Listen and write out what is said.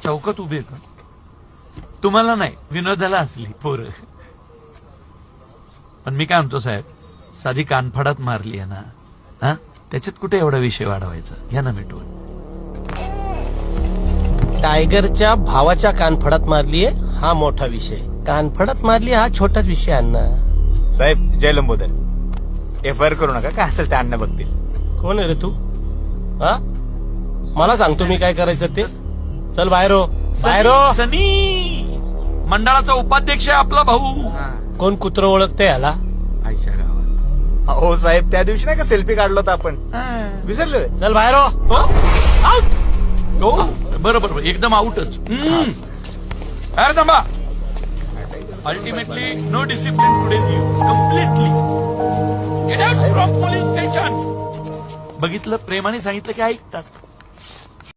चौकात उभे का तुम्हाला नाही विनोदाला असली पोरं. पण मी काय म्हणतो साहेब, साधी कानफडात मारली आहे ना, हा त्याच्यात कुठे एवढा विषय वाढवायचा, घ्या ना मिटवून. टायगरच्या भावाच्या कानफडात मारलीये हा मोठा विषय, कानफडात मारली हा छोटाच विषय. अण्णा साहेब जय लंबोदर, एफआयआर करू नका, काय असेल ते अण्णा बघतील. कोण आहे रे तू? हा मला सांगतो मी काय करायचं ते. चल बाहेर हो, बाहेर हो. सनी मंडळाचा उपाध्यक्ष आहे आपला भाऊ. कोण कुत्र ओळखते ह्याला? आईच्या गावात. हो साहेब, त्या दिवशी नाही का सेल्फी काढलो होता आपण, विसरलोय. चल बाहेर हो. आउट. हो बरोबर, एकदम आउटच. अरे थांबा. Ultimately no discipline today's you completely get out from police station. बघितलं, प्रेमाने सांगितलं की ऐकतात.